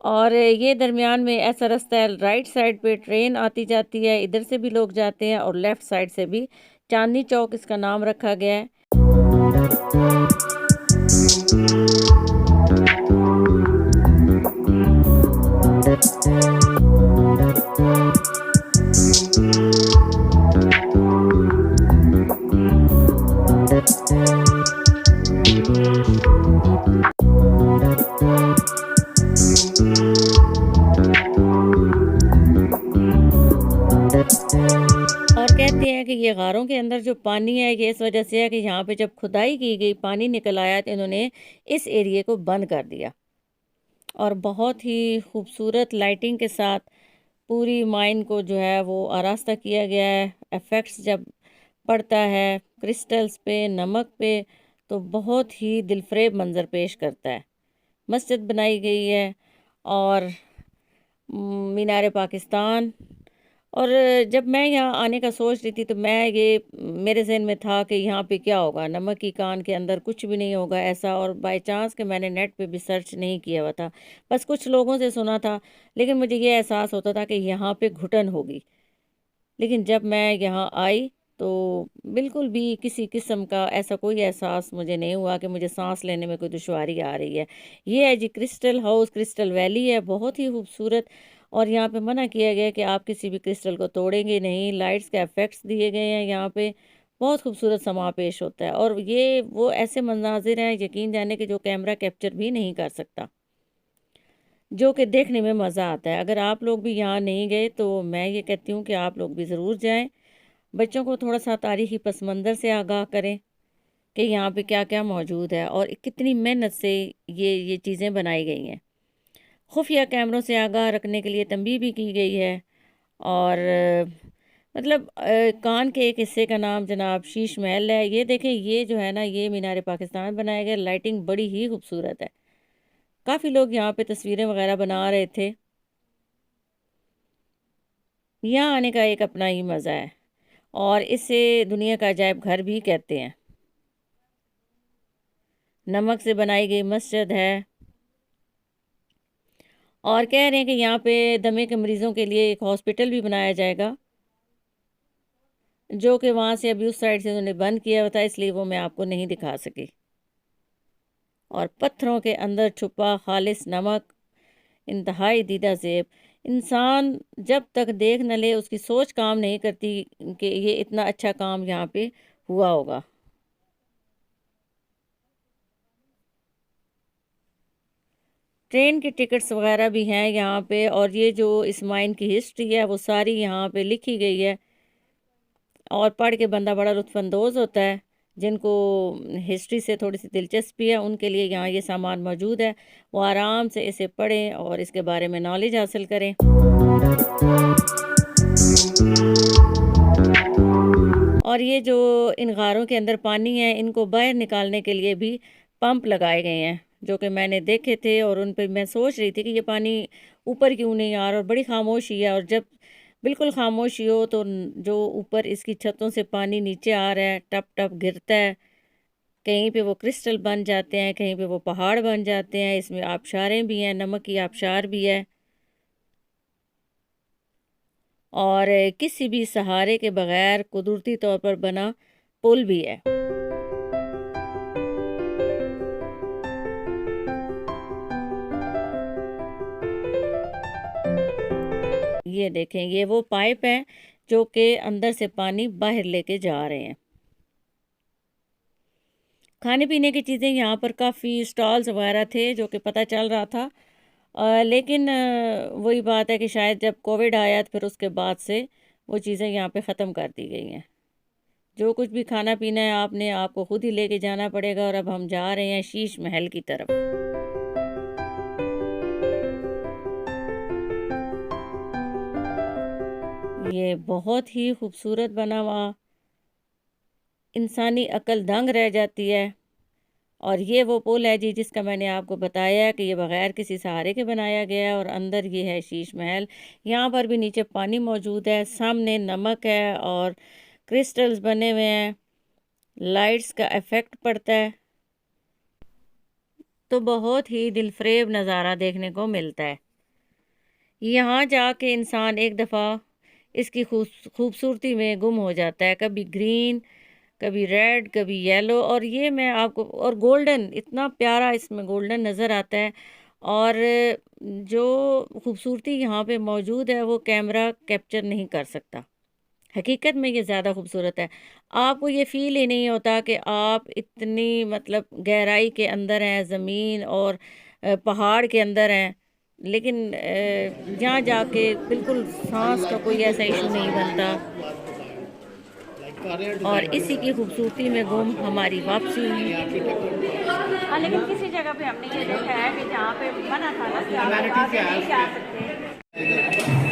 اور یہ درمیان میں ایسا رستہ ہے، رائٹ سائڈ پہ ٹرین آتی جاتی ہے، ادھر سے بھی لوگ جاتے ہیں، اور لیفٹ سائڈ سے بھی۔ چاندنی چوک اس کا نام رکھا گیا ہے۔ اور کہتے ہیں کہ یہ غاروں کے اندر جو پانی ہے یہ اس وجہ سے ہے کہ یہاں پہ جب کھدائی کی گئی، پانی نکل آیا تو انہوں نے اس ایریے کو بند کر دیا، اور بہت ہی خوبصورت لائٹنگ کے ساتھ پوری مائن کو جو ہے وہ آراستہ کیا گیا ہے۔ ایفیکٹس جب پڑتا ہے کرسٹلز پہ، نمک پہ، تو بہت ہی دلفریب منظر پیش کرتا ہے۔ مسجد بنائی گئی ہے، اور مینار پاکستان۔ اور جب میں یہاں آنے کا سوچ رہی تھی تو میرے ذہن میں تھا کہ یہاں پہ کیا ہوگا، نمک کی کان کے اندر کچھ بھی نہیں ہوگا ایسا، اور بائی چانس کہ میں نے نیٹ پہ بھی سرچ نہیں کیا ہوا تھا، بس کچھ لوگوں سے سنا تھا، لیکن مجھے یہ احساس ہوتا تھا کہ یہاں پہ گھٹن ہوگی۔ لیکن جب میں یہاں آئی تو بالکل بھی کسی قسم کا ایسا کوئی احساس مجھے نہیں ہوا کہ مجھے سانس لینے میں کوئی دشواری آ رہی ہے۔ یہ ہے جی کرسٹل ہاؤس، کرسٹل ویلی ہے، بہت ہی خوبصورت، اور یہاں پہ منع کیا گیا کہ آپ کسی بھی کرسٹل کو توڑیں گے نہیں۔ لائٹس کے ایفیکٹس دیے گئے ہیں یہاں پہ، بہت خوبصورت سما پیش ہوتا ہے، اور یہ وہ ایسے مناظر ہیں یقین جانے کہ جو کیمرہ کیپچر بھی نہیں کر سکتا، جو کہ دیکھنے میں مزہ آتا ہے۔ اگر آپ لوگ بھی یہاں نہیں گئے تو میں یہ کہتی ہوں کہ آپ لوگ بھی ضرور جائیں، بچوں کو تھوڑا سا تاریخی پس منظر سے آگاہ کریں کہ یہاں پہ کیا کیا موجود ہے، اور کتنی محنت سے یہ چیزیں بنائی گئی ہیں۔ خفیہ کیمروں سے آگاہ رکھنے کے لیے تنبیہ بھی کی گئی ہے، اور کان کے ایک حصے کا نام جناب شیش محل ہے۔ یہ دیکھیں، یہ جو ہے نا، یہ مینار پاکستان بنایا گیا، لائٹنگ بڑی ہی خوبصورت ہے۔ کافی لوگ یہاں پہ تصویریں وغیرہ بنا رہے تھے۔ یہاں آنے کا ایک اپنا ہی مزہ ہے، اور اسے دنیا کا عجائب گھر بھی کہتے ہیں۔ نمک سے بنائی گئی مسجد ہے، اور کہہ رہے ہیں کہ یہاں پہ دمے کے مریضوں کے لیے ایک ہاسپٹل بھی بنایا جائے گا، جو کہ وہاں سے ابھی اس سائڈ سے انہوں نے بند کیا ہوا تھا، اس لیے وہ میں آپ کو نہیں دکھا سکی۔ اور پتھروں کے اندر چھپا خالص نمک، انتہائی دیدہ زیب۔ انسان جب تک دیکھ نہ لے اس کی سوچ کام نہیں کرتی کہ یہ اتنا اچھا کام یہاں پہ ہوا ہوگا۔ ٹرین کی ٹکٹس وغیرہ بھی ہیں یہاں پہ، اور یہ جو اس مائن کی ہسٹری ہے وہ ساری یہاں پہ لکھی گئی ہے، اور پڑھ کے بندہ بڑا لطف اندوز ہوتا ہے۔ جن کو ہسٹری سے تھوڑی سی دلچسپی ہے ان کے لیے یہاں یہ سامان موجود ہے، وہ آرام سے اسے پڑھیں اور اس کے بارے میں نالج حاصل کریں۔ اور یہ جو ان غاروں کے اندر پانی ہے، ان کو باہر نکالنے کے لیے بھی پمپ لگائے گئے ہیں، جو کہ میں نے دیکھے تھے، اور ان پہ میں سوچ رہی تھی کہ یہ پانی اوپر کیوں نہیں آ رہا، اور بڑی خاموشی ہے، اور جب بالکل خاموشی ہو تو جو اوپر اس کی چھتوں سے پانی نیچے آ رہا ہے، ٹپ ٹپ گرتا ہے، کہیں پہ وہ کرسٹل بن جاتے ہیں، کہیں پہ وہ پہاڑ بن جاتے ہیں، اس میں آبشاریں بھی ہیں، نمک کی آبشار بھی ہے، اور کسی بھی سہارے کے بغیر قدرتی طور پر بنا پل بھی ہے۔ یہ دیکھیں، یہ وہ پائپ ہیں جو کہ اندر سے پانی باہر لے کے جا رہے ہیں۔ کھانے پینے کی چیزیں یہاں پر کافی سٹالز وغیرہ تھے جو کہ پتہ چل رہا تھا، لیکن وہی بات ہے کہ شاید جب کووڈ آیا تو پھر اس کے بعد سے وہ چیزیں یہاں پہ ختم کر دی گئی ہیں۔ جو کچھ بھی کھانا پینا ہے آپ کو خود ہی لے کے جانا پڑے گا، اور اب ہم جا رہے ہیں شیش محل کی طرف۔ یہ بہت ہی خوبصورت بنا ہوا، انسانی عقل دنگ رہ جاتی ہے، اور یہ وہ پل ہے جی جس کا میں نے آپ کو بتایا کہ یہ بغیر کسی سہارے کے بنایا گیا ہے، اور اندر یہ ہے شیش محل۔ یہاں پر بھی نیچے پانی موجود ہے، سامنے نمک ہے اور کرسٹلز بنے ہوئے ہیں، لائٹس کا ایفیکٹ پڑتا ہے، تو بہت ہی دل فریب نظارہ دیکھنے کو ملتا ہے۔ یہاں جا کے انسان ایک دفعہ اس کی خوبصورتی میں گم ہو جاتا ہے، کبھی گرین، کبھی ریڈ، کبھی یلو، اور یہ میں آپ کو، اور گولڈن، اتنا پیارا اس میں گولڈن نظر آتا ہے، اور جو خوبصورتی یہاں پہ موجود ہے وہ کیمرہ کیپچر نہیں کر سکتا۔ حقیقت میں یہ زیادہ خوبصورت ہے، آپ کو یہ فیل ہی نہیں ہوتا کہ آپ اتنی مطلب گہرائی کے اندر ہیں، زمین اور پہاڑ کے اندر ہیں، لیکن جہاں جا کے بالکل سانس کا کوئی ایسا ایشو نہیں بنتا، اور اسی کی خوبصورتی میں گم ہماری واپسی ہوئی۔ ہاں، لیکن کسی جگہ پہ ہم نے یہ دیکھا ہے کہ جہاں پہ منع تھا نا کہ آپ آگے نہیں جا سکتے،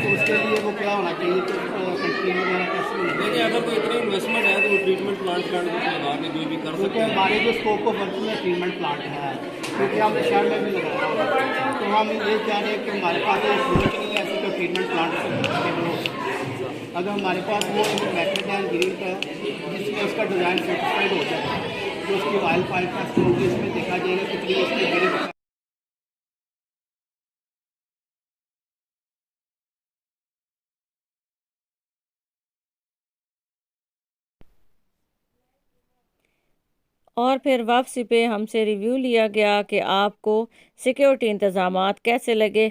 تو اس کے لیے وہ کیا ہونا چاہیے کہ کنٹری میں کیسے دیکھیے اگر کوئی اتنی انویسٹمنٹ ہے تو وہ ٹریٹمنٹ پلانٹ کچھ لگا کے جو بھی کر سکتے کیونکہ ہیں۔ ہمارے جو اسکوپ آف ورک میں ٹریٹمنٹ پلانٹ ہے، کیونکہ ہم شہر میں بھی لگا رہے ہیں، تو ہم یہ چاہ رہے ہیں کہ ہمارے پاس ایک سوچ نہیں ہے ایسی تو ٹریٹمنٹ پلانٹ اگر ہمارے پاس وہ میتھڈ ہے گرین کا جس میں اس کا ڈیزائن سیٹسفائڈ ہو جائے تو اس کی آئل پائپ ٹیسٹ ہوگی، اس میں دیکھا جائے گا کتنی اس کی گرین۔ اور پھر واپسی پہ ہم سے ریویو لیا گیا کہ آپ کو سیکیورٹی انتظامات کیسے لگے،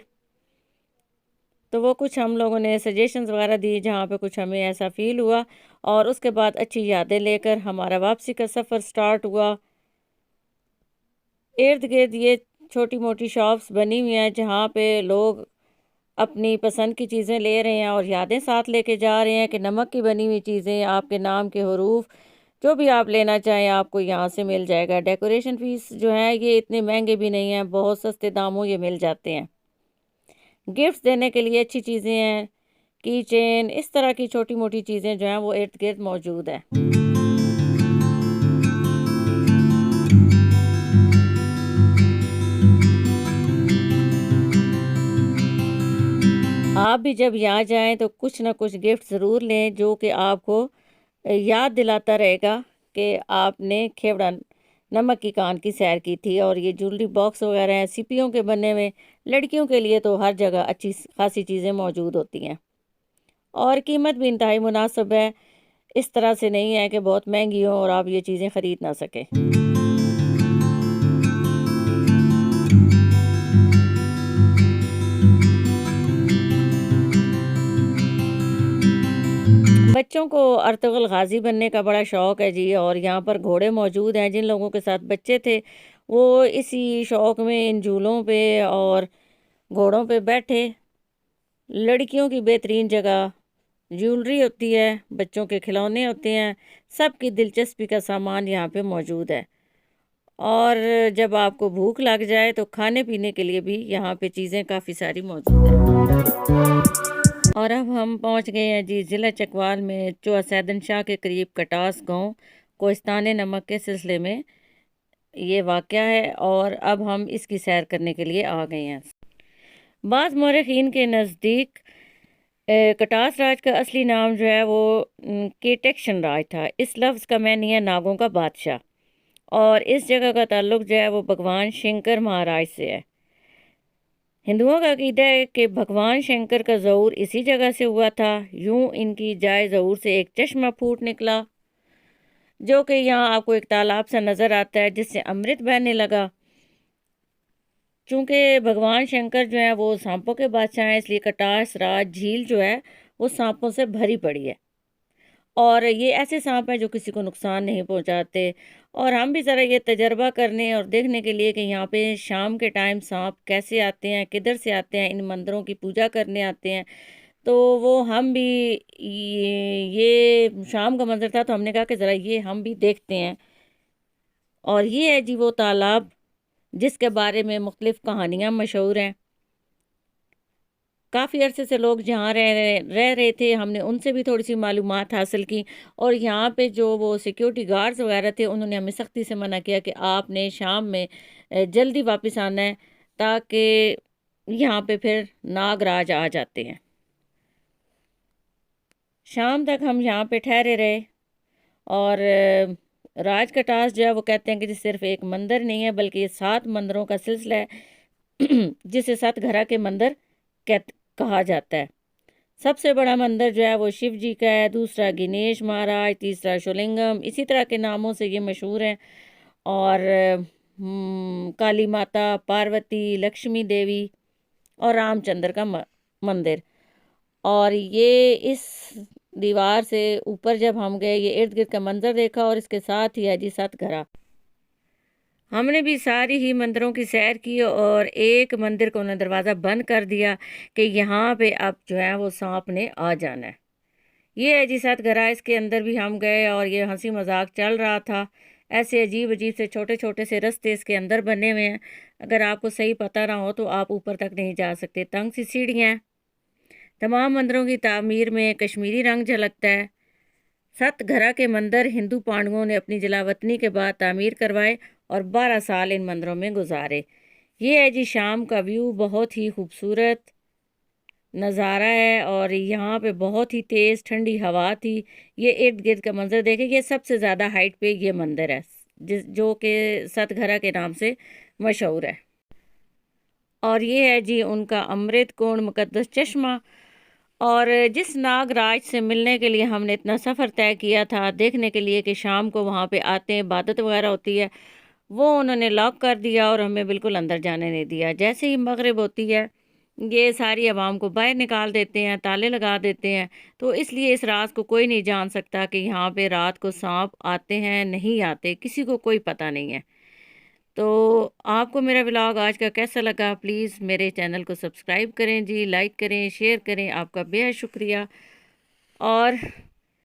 تو وہ کچھ ہم لوگوں نے سجیشنز وغیرہ دی جہاں پہ کچھ ہمیں ایسا فیل ہوا، اور اس کے بعد اچھی یادیں لے کر ہمارا واپسی کا سفر سٹارٹ ہوا۔ ارد گرد یہ چھوٹی موٹی شاپس بنی ہوئی ہیں جہاں پہ لوگ اپنی پسند کی چیزیں لے رہے ہیں اور یادیں ساتھ لے کے جا رہے ہیں کہ نمک کی بنی ہوئی چیزیں، آپ کے نام کے حروف، جو بھی آپ لینا چاہیں آپ کو یہاں سے مل جائے گا۔ ڈیکوریشن پیس جو ہیں یہ اتنے مہنگے بھی نہیں ہیں، بہت سستے داموں یہ مل جاتے ہیں۔ گفٹس دینے کے لیے اچھی چیزیں ہیں، کی چین، اس طرح کی چھوٹی موٹی چیزیں جو ہیں وہ ارد گرد موجود ہیں۔ آپ بھی جب یہاں جائیں تو کچھ نہ کچھ گفٹ ضرور لیں جو کہ آپ کو یاد دلاتا رہے گا کہ آپ نے کھیوڑا نمک کی کان کی سیر کی تھی۔ اور یہ جولری باکس وغیرہ ہیں سیپیوں کے بنے میں، لڑکیوں کے لیے تو ہر جگہ اچھی خاصی چیزیں موجود ہوتی ہیں، اور قیمت بھی انتہائی مناسب ہے، اس طرح سے نہیں ہے کہ بہت مہنگی ہوں اور آپ یہ چیزیں خرید نہ سکیں۔ بچوں کو ارطغرل غازی بننے کا بڑا شوق ہے جی، اور یہاں پر گھوڑے موجود ہیں، جن لوگوں کے ساتھ بچے تھے وہ اسی شوق میں ان جھولوں پہ اور گھوڑوں پہ بیٹھے۔ لڑکیوں کی بہترین جگہ، جیولری ہوتی ہے، بچوں کے کھلونے ہوتے ہیں، سب کی دلچسپی کا سامان یہاں پہ موجود ہے، اور جب آپ کو بھوک لگ جائے تو کھانے پینے کے لیے بھی یہاں پہ چیزیں کافی ساری موجود ہیں۔ اور اب ہم پہنچ گئے ہیں جی ضلع چکوال میں، چوہا سیدن شاہ کے قریب کٹاس گاؤں، کوہستان نمک کے سلسلے میں یہ واقعہ ہے، اور اب ہم اس کی سیر کرنے کے لیے آ گئے ہیں۔ بعض مورخین کے نزدیک کٹاس راج کا اصلی نام جو ہے وہ کیٹکشن راج تھا۔ اس لفظ کا معنی ہے ناگوں کا بادشاہ، اور اس جگہ کا تعلق جو ہے وہ بھگوان شنکر مہاراج سے ہے۔ ہندوؤں کا عقیدہ ہے کہ بھگوان شنکر کا ظہور اسی جگہ سے ہوا تھا۔ یوں ان کی جائے ظہور سے ایک چشمہ پھوٹ نکلا، جو کہ یہاں آپ کو ایک تالاب سا نظر آتا ہے جس سے امرت بہنے لگا۔ چونکہ بھگوان شنکر جو ہیں وہ سانپوں کے بادشاہ ہیں، اس لیے کٹاس راج جھیل جو ہے وہ سانپوں سے بھری پڑی ہے، اور یہ ایسے سانپ ہیں جو کسی کو نقصان نہیں پہنچاتے۔ اور ہم بھی ذرا یہ تجربہ کرنے اور دیکھنے کے لیے کہ یہاں پہ شام کے ٹائم سانپ کیسے آتے ہیں، کدھر سے آتے ہیں، ان مندروں کی پوجا کرنے آتے ہیں، تو وہ ہم بھی، یہ شام کا منظر تھا تو ہم نے کہا کہ ذرا یہ ہم بھی دیکھتے ہیں۔ اور یہ ہے جی وہ تالاب جس کے بارے میں مختلف کہانیاں مشہور ہیں۔ کافی عرصے سے لوگ جہاں رہ رہے تھے، ہم نے ان سے بھی تھوڑی سی معلومات حاصل کی، اور یہاں پہ جو وہ سیکیورٹی گارڈز وغیرہ تھے انہوں نے ہمیں سختی سے منع کیا کہ آپ نے شام میں جلدی واپس آنا ہے، تاکہ یہاں پہ پھر ناگ راج آ جاتے ہیں۔ شام تک ہم یہاں پہ ٹھہرے رہے، اور راج کٹاس جو ہے وہ کہتے ہیں کہ صرف ایک مندر نہیں ہے بلکہ یہ 7 مندروں کا سلسلہ ہے، جسے 7 گھرا کے مندر کہا جاتا ہے۔ سب سے بڑا مندر جو ہے وہ شیو جی کا ہے، دوسرا گنیش مہاراج، تیسرا شولنگم، اسی طرح کے ناموں سے یہ مشہور ہیں۔ اور کالی ماتا، پاروتی، لکشمی دیوی اور رام چندر کا مندر۔ اور یہ اس دیوار سے اوپر جب ہم گئے، یہ ارد گرد کا منظر دیکھا، اور اس کے ساتھ ہی ہے جی ست گھرا۔ ہم نے بھی ساری ہی مندروں کی سیر کی، اور ایک مندر کو انہوں نے دروازہ بند کر دیا کہ یہاں پہ اب جو ہے وہ سانپ نے آ جانا ہے۔ یہ ہے جی ست گھرا، اس کے اندر بھی ہم گئے اور یہ ہنسی مذاق چل رہا تھا۔ ایسے عجیب عجیب سے چھوٹے چھوٹے سے رستے اس کے اندر بنے ہوئے ہیں، اگر آپ کو صحیح پتہ نہ ہو تو آپ اوپر تک نہیں جا سکتے، تنگ سی سیڑھیاں ہیں۔ تمام مندروں کی تعمیر میں کشمیری رنگ جھلکتا ہے۔ ست گھرا کے مندر ہندو پانڈووں نے اپنی جلاوطنی کے بعد تعمیر کروائے اور 12 سال ان مندروں میں گزارے۔ یہ ہے جی شام کا ویو، بہت ہی خوبصورت نظارہ ہے، اور یہاں پہ بہت ہی تیز ٹھنڈی ہوا تھی۔ یہ ارد گرد کا منظر دیکھیں، یہ سب سے زیادہ ہائٹ پہ یہ مندر ہے جو کہ ست گھرا کے نام سے مشہور ہے۔ اور یہ ہے جی ان کا امرت کنڈ، مقدس چشمہ۔ اور جس ناگ راج سے ملنے کے لیے ہم نے اتنا سفر طے کیا تھا، دیکھنے کے لیے کہ شام کو وہاں پہ آتے ہیں، عبادت وغیرہ ہوتی ہے، وہ انہوں نے لاک کر دیا اور ہمیں بالکل اندر جانے نہیں دیا۔ جیسے ہی مغرب ہوتی ہے یہ ساری عوام کو باہر نکال دیتے ہیں، تالے لگا دیتے ہیں، تو اس لیے اس راز کو کوئی نہیں جان سکتا کہ یہاں پہ رات کو سانپ آتے ہیں نہیں آتے، کسی کو کوئی پتہ نہیں ہے۔ تو آپ کو میرا ولاگ آج کا کیسا لگا؟ پلیز میرے چینل کو سبسکرائب کریں جی، لائک کریں، شیئر کریں، آپ کا بے حد شکریہ۔ اور